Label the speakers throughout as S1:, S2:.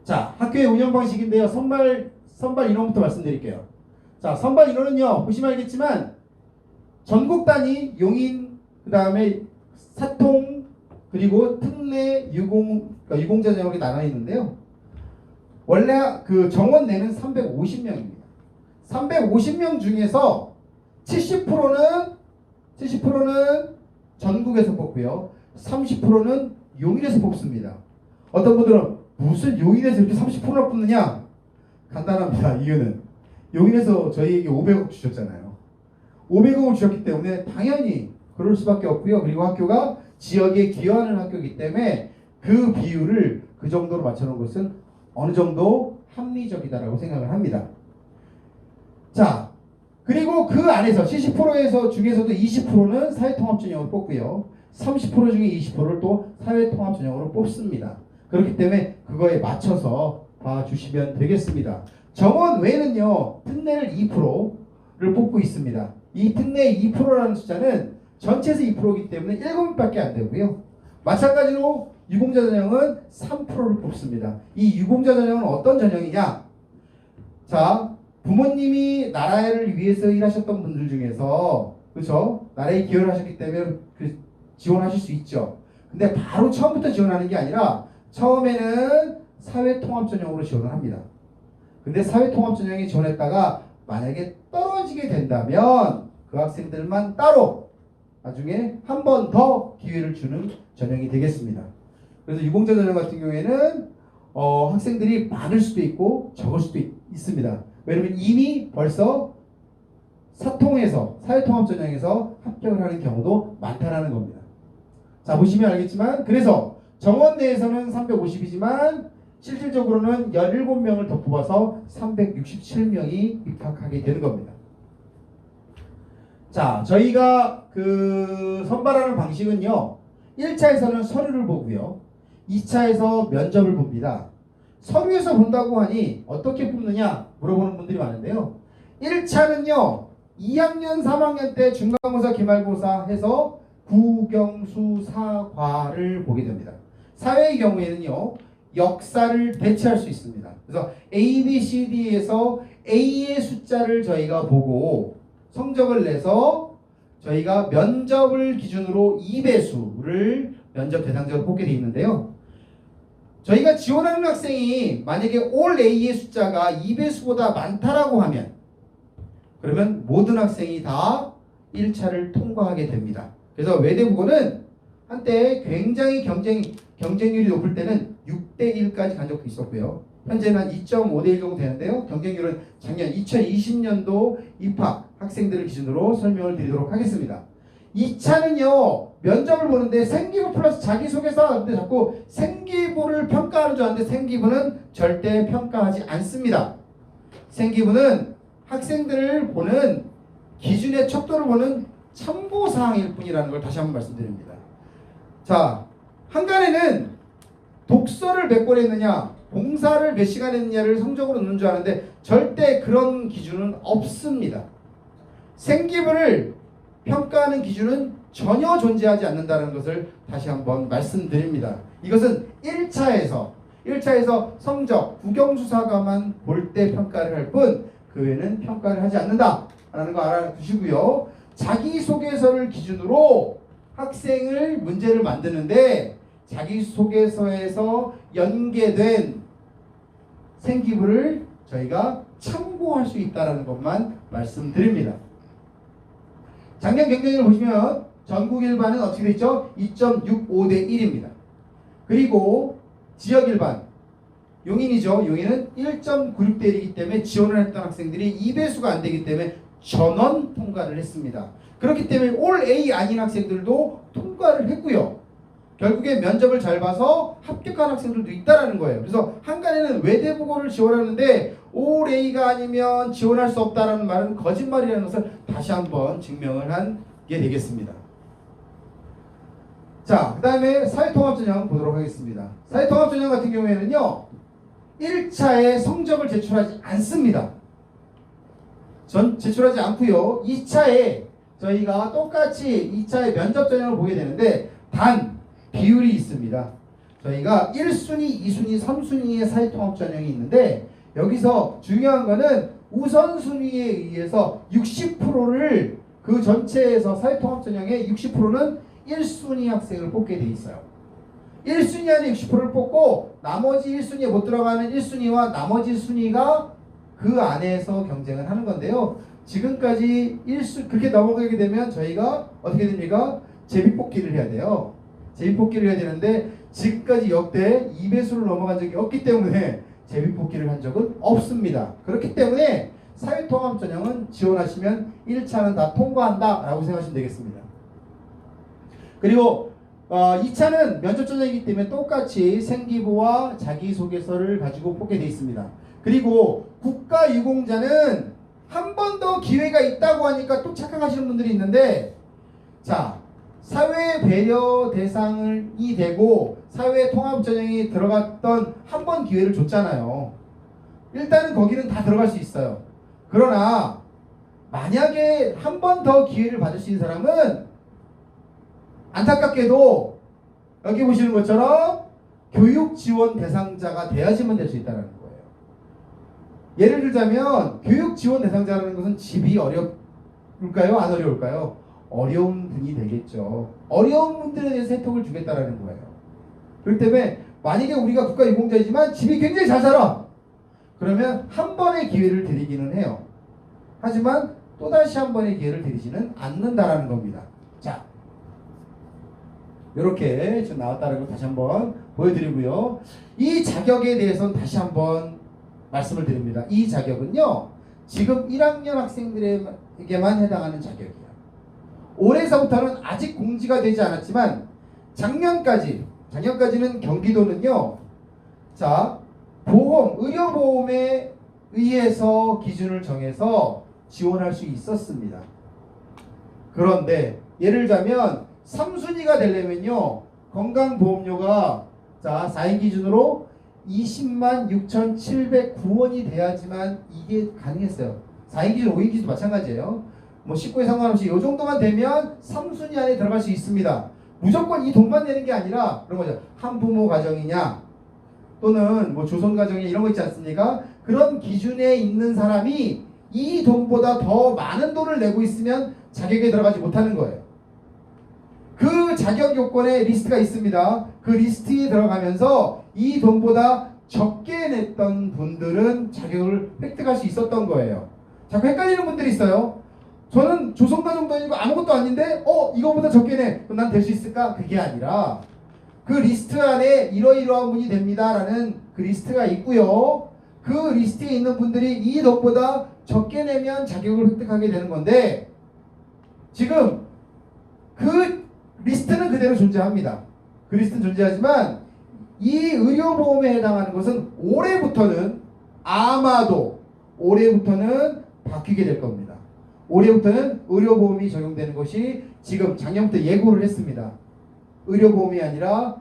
S1: 자, 학교의 운영 방식인데요. 선발 인원부터 말씀드릴게요. 자, 선발 인원은요, 보시면 알겠지만 전국 단위 용인, 그 다음에 사통, 그리고 특례, 유공자 전형이 나눠 있는데요. 원래 그 정원 내는 350명입니다. 350명 중에서 70%는 전국에서 뽑고요. 30%는 용인에서 뽑습니다. 어떤 분들은 무슨 용인에서 이렇게 30%나 뽑느냐? 간단합니다. 이유는 용인에서 저희에게 500억 주셨잖아요. 500억을 주셨기 때문에 당연히 그럴 수밖에 없고요. 그리고 학교가 지역에 기여하는 학교이기 때문에 그 비율을 그 정도로 맞춰놓은 것은 어느 정도 합리적이다라고 생각을 합니다. 자, 그리고 그 안에서 70%에서 중에서도 20%는 사회통합전형으로 뽑고요. 30% 중에 20%를 또 사회통합전형으로 뽑습니다. 그렇기 때문에 그거에 맞춰서 봐주시면 되겠습니다. 정원 외에는요, 특례를 2%를 뽑고 있습니다. 이 특례 2%라는 숫자는 전체에서 2%이기 때문에 7명밖에 안 되고요. 마찬가지로 유공자 전형은 3%를 뽑습니다. 이 유공자 전형은 어떤 전형이냐? 자, 부모님이 나라를 위해서 일하셨던 분들 중에서, 그렇죠? 나라에 기여를 하셨기 때문에 지원하실 수 있죠. 근데 바로 처음부터 지원하는 게 아니라 처음에는 사회통합전형으로 지원을 합니다. 근데 사회통합전형에 지원했다가 만약에 떨어지게 된다면 그 학생들만 따로 나중에 한 번 더 기회를 주는 전형이 되겠습니다. 그래서 유공자 전형 같은 경우에는 학생들이 많을 수도 있고 적을 수도 있습니다. 왜냐면 이미 벌써 사통에서 사회통합전형에서 합격을 하는 경우도 많다라는 겁니다. 자, 보시면 알겠지만 그래서 정원 내에서는 350이지만 실질적으로는 17명을 더 뽑아서 367명이 입학하게 되는 겁니다. 자, 저희가 그 선발하는 방식은요, 1차에서는 서류를 보고요, 2차에서 면접을 봅니다. 서류에서 본다고 하니 어떻게 뽑느냐 물어보는 분들이 많은데요. 1차는요, 2학년, 3학년 때 중간고사, 기말고사 해서 국영수사과를 보게 됩니다. 사회의 경우에는요, 역사를 배치할 수 있습니다. 그래서 A, B, C, D에서 A의 숫자를 저희가 보고 성적을 내서 저희가 면접을 기준으로 2배수를 면접 대상자로 뽑게 되어 있는데요. 저희가 지원하는 학생이 만약에 올 A의 숫자가 2배수보다 많다라고 하면 그러면 모든 학생이 다 1차를 통과하게 됩니다. 그래서 외대국어는 한때 굉장히 경쟁률이 높을 때는 6대1까지 간 적도 있었고요. 현재는 한 2.5대1 정도 되는데요. 경쟁률은 작년 2020년도 입학 학생들을 기준으로 설명을 드리도록 하겠습니다. 2차는요, 면접을 보는데 생기부 플러스 자기소개서 하는데 자꾸 생기부를 평가하는 줄 아는데 생기부는 절대 평가하지 않습니다. 생기부는 학생들을 보는 기준의 척도를 보는 참고사항일 뿐이라는 걸 다시 한번 말씀드립니다. 자, 한간에는 독서를 몇 권 했느냐, 봉사를 몇 시간 했느냐를 성적으로 넣는 줄 아는데 절대 그런 기준은 없습니다. 생기부를 평가하는 기준은 전혀 존재하지 않는다는 것을 다시 한번 말씀드립니다. 이것은 1차에서 성적, 국영수사과만 볼 때 평가를 할 뿐 그 외에는 평가를 하지 않는다라는 거 알아두시고요. 자기소개서를 기준으로 학생을 문제를 만드는데 자기소개서에서 연계된 생기부를 저희가 참고할 수 있다는 것만 말씀드립니다. 작년 경쟁률을 보시면 전국 일반은 어떻게 됐죠? 2.65대 1입니다. 그리고 지역 일반 용인이죠. 용인은 1.96대 1이기 때문에 지원을 했던 학생들이 2배수가 안 되기 때문에 전원 통과를 했습니다. 그렇기 때문에 올 A 아닌 학생들도 통과를 했고요. 결국에 면접을 잘 봐서 합격한 학생들도 있다라는 거예요. 그래서 한간에는 외대국어를 지원하는데 올 A가 아니면 지원할 수 없다라는 말은 거짓말이라는 것을 다시 한번 증명을 한 게 되겠습니다. 자, 그 다음에 사회통합전형 보도록 하겠습니다. 사회통합전형 같은 경우에는요, 1차에 성적을 제출하지 않습니다. 제출하지 않고요. 2차에 저희가 똑같이 2차의 면접 전형을 보게 되는데 단 비율이 있습니다. 저희가 1순위, 2순위, 3순위의 사회통합 전형이 있는데 여기서 중요한 거는 우선순위에 의해서 60%를 그 전체에서 사회통합 전형의 60%는 1순위 학생을 뽑게 돼 있어요. 1순위 안에 60%를 뽑고 나머지 1순위에 못 들어가는 1순위와 나머지 순위가 그 안에서 경쟁을 하는 건데요. 지금까지 그렇게 넘어가게 되면 저희가 어떻게 됩니까? 제비뽑기를 해야 돼요. 제비뽑기를 해야 되는데 지금까지 역대 2배수를 넘어간 적이 없기 때문에 제비뽑기를 한 적은 없습니다. 그렇기 때문에 사회통합 전형은 지원하시면 1차는 다 통과한다 라고 생각하시면 되겠습니다. 그리고 2차는 면접 전형이기 때문에 똑같이 생기부와 자기소개서를 가지고 뽑게 되어 있습니다. 그리고 국가유공자는 한 번 더 기회가 있다고 하니까 또 착각하시는 분들이 있는데, 자, 사회 배려 대상이 되고 사회 통합 전형이 들어갔던 한 번 기회를 줬잖아요. 일단은 거기는 다 들어갈 수 있어요. 그러나 만약에 한 번 더 기회를 받을 수 있는 사람은 안타깝게도 여기 보시는 것처럼 교육 지원 대상자가 돼야지만 될 수 있다는 거예요. 예를 들자면 교육 지원 대상자라는 것은 집이 어려울까요? 안 어려울까요? 어려운 분이 되겠죠. 어려운 분들에 대해서 혜택을 주겠다라는 거예요. 그렇기 때문에 만약에 우리가 국가유공자이지만 집이 굉장히 잘 살아. 그러면 한 번의 기회를 드리기는 해요. 하지만 또다시 한 번의 기회를 드리지는 않는다라는 겁니다. 자, 이렇게 지금 나왔다는 걸 다시 한번 보여드리고요. 이 자격에 대해서는 다시 한번 말씀을 드립니다. 이 자격은요, 지금 1학년 학생들에게만 해당하는 자격이에요. 올해서부터는 아직 공지가 되지 않았지만 작년까지는 경기도는요, 자, 의료보험에 의해서 기준을 정해서 지원할 수 있었습니다. 그런데 예를 들자면 3순위가 되려면요, 건강보험료가 자 4인 기준으로 20만 6,709원이 돼야지만 이게 가능했어요. 4인 기준, 5인 기준 마찬가지예요. 뭐 19에 상관없이 이 정도만 되면 3순위 안에 들어갈 수 있습니다. 무조건 이 돈만 내는 게 아니라 그런 거죠. 한부모 가정이냐 또는 뭐 조선 가정이냐 이런 거 있지 않습니까? 그런 기준에 있는 사람이 이 돈보다 더 많은 돈을 내고 있으면 자격에 들어가지 못하는 거예요. 그 자격 요건에 리스트가 있습니다. 그 리스트에 들어가면서 이 돈보다 적게 냈던 분들은 자격을 획득할 수 있었던 거예요. 자꾸 헷갈리는 분들이 있어요. 저는 조선가정도 아니고 아무것도 아닌데 이거보다 적게 내. 그럼 난 될 수 있을까? 그게 아니라 그 리스트 안에 이러이러한 분이 됩니다 라는 그 리스트가 있고요. 그 리스트에 있는 분들이 이 돈보다 적게 내면 자격을 획득하게 되는 건데, 지금 그 리스트는 그대로 존재합니다. 그 리스트는 존재하지만 이 의료보험에 해당하는 것은 올해부터는 바뀌게 될 겁니다. 올해부터는 의료보험이 적용되는 것이 지금 작년부터 예고를 했습니다. 의료보험이 아니라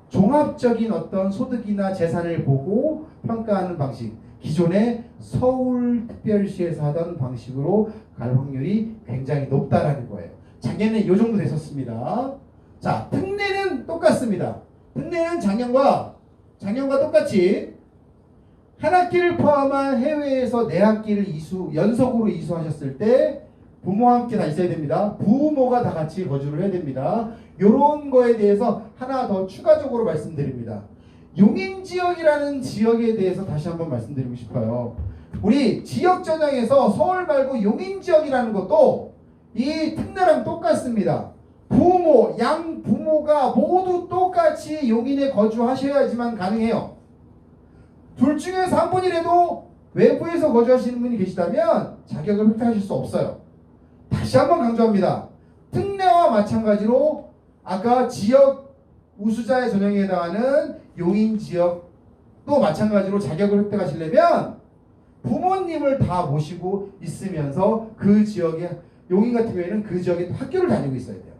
S1: 종합적인 어떤 소득이나 재산을 보고 평가하는 방식, 기존의 서울특별시에서 하던 방식으로 갈 확률이 굉장히 높다라는 거예요. 작년에 이 정도 됐었습니다. 자, 특례는 똑같습니다. 특례는 작년과 똑같이 한 학기를 포함한 해외에서 4학기를 연속으로 이수하셨을 때 부모와 함께 다 있어야 됩니다. 부모가 다 같이 거주를 해야 됩니다. 이런 거에 대해서 하나 더 추가적으로 말씀드립니다. 용인지역이라는 지역에 대해서 다시 한번 말씀드리고 싶어요. 우리 지역 전형에서 서울 말고 용인지역이라는 것도 이 특례랑 똑같습니다. 양부모가 모두 똑같이 용인에 거주하셔야지만 가능해요. 둘 중에서 한 분이라도 외부에서 거주하시는 분이 계시다면 자격을 획득하실 수 없어요. 다시 한번 강조합니다. 특례와 마찬가지로 아까 지역 우수자의 전형에 해당하는 용인지역도 마찬가지로 자격을 획득하시려면 부모님을 다 모시고 있으면서 그 지역에, 용인 같은 경우에는 그 지역에 학교를 다니고 있어야 돼요.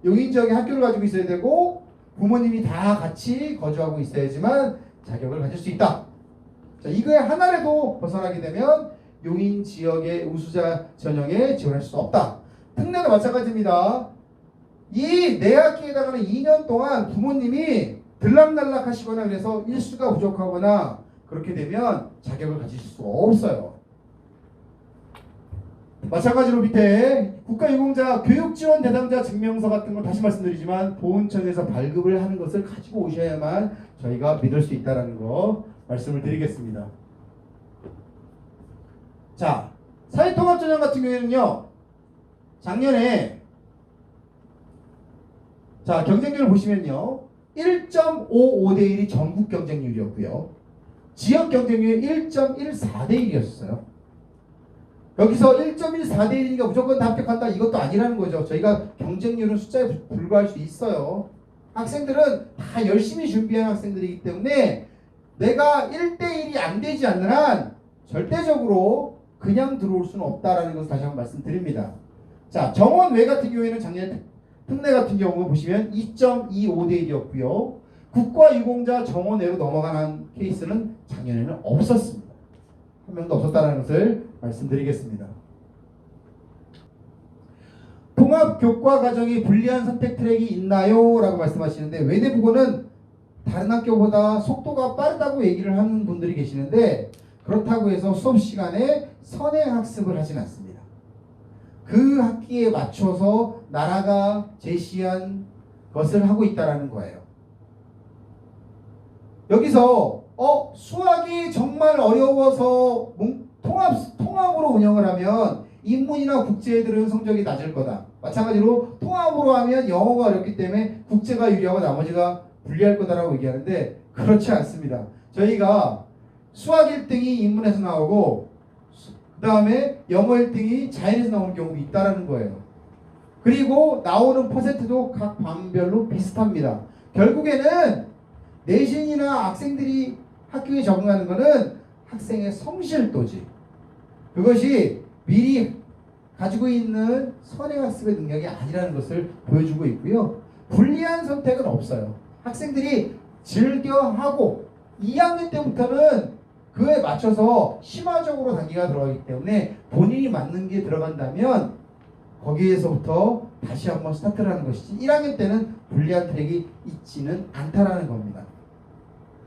S1: 용인 지역에 학교를 가지고 있어야 되고 부모님이 다 같이 거주하고 있어야지만 자격을 가질 수 있다. 자, 이거에 하나라도 벗어나게 되면 용인 지역의 우수자 전형에 지원할 수 없다. 특례도 마찬가지입니다. 이 내학기에다가는 2년 동안 부모님이 들락날락 하시거나 그래서 일수가 부족하거나 그렇게 되면 자격을 가지실 수가 없어요. 마찬가지로 밑에 국가유공자 교육지원 대상자 증명서 같은 걸 다시 말씀드리지만 보훈청에서 발급을 하는 것을 가지고 오셔야만 저희가 믿을 수 있다는 거 말씀을 드리겠습니다. 자, 사회통합전형 같은 경우에는요, 작년에 자 경쟁률을 보시면요, 1.55대 1이 전국 경쟁률이었고요, 지역 경쟁률이 1.14대 1이었어요. 여기서 1.14대 1이니까 무조건 다 합격한다 이것도 아니라는 거죠. 저희가 경쟁률은 숫자에 불과할 수 있어요. 학생들은 다 열심히 준비한 학생들이기 때문에 내가 1대 1이 안 되지 않는 한 절대적으로 그냥 들어올 수는 없다라는 것을 다시 한번 말씀드립니다. 자, 정원 외 같은 경우에는 작년 특례 같은 경우 보시면 2.25대 1이었고요. 국가유공자 정원 외로 넘어가는 케이스는 작년에는 없었습니다. 한 명도 없었다는 것을 말씀드리겠습니다. 통합교과과정이 불리한 선택 트랙이 있나요? 라고 말씀하시는데 외대부고는 다른 학교보다 속도가 빠르다고 얘기를 하는 분들이 계시는데 그렇다고 해서 수업 시간에 선행학습을 하진 않습니다. 그 학기에 맞춰서 나라가 제시한 것을 하고 있다는 거예요. 여기서 수학이 정말 어려워서 통합으로 운영을 하면 인문이나 국제들은 성적이 낮을 거다. 마찬가지로 통합으로 하면 영어가 어렵기 때문에 국제가 유리하고 나머지가 불리할 거다라고 얘기하는데 그렇지 않습니다. 저희가 수학 1등이 인문에서 나오고 그 다음에 영어 1등이 자연에서 나오는 경우도 있다는 거예요. 그리고 나오는 퍼센트도 각 반별로 비슷합니다. 결국에는 내신이나 학생들이 학교에 적응하는 것은 학생의 성실도지. 그것이 미리 가지고 있는 선행학습의 능력이 아니라는 것을 보여주고 있고요. 불리한 선택은 없어요. 학생들이 즐겨하고 2학년 때부터는 그에 맞춰서 심화적으로 단계가 들어가기 때문에 본인이 맞는 게 들어간다면 거기에서부터 다시 한번 스타트를 하는 것이지 1학년 때는 불리한 트랙이 있지는 않다라는 겁니다.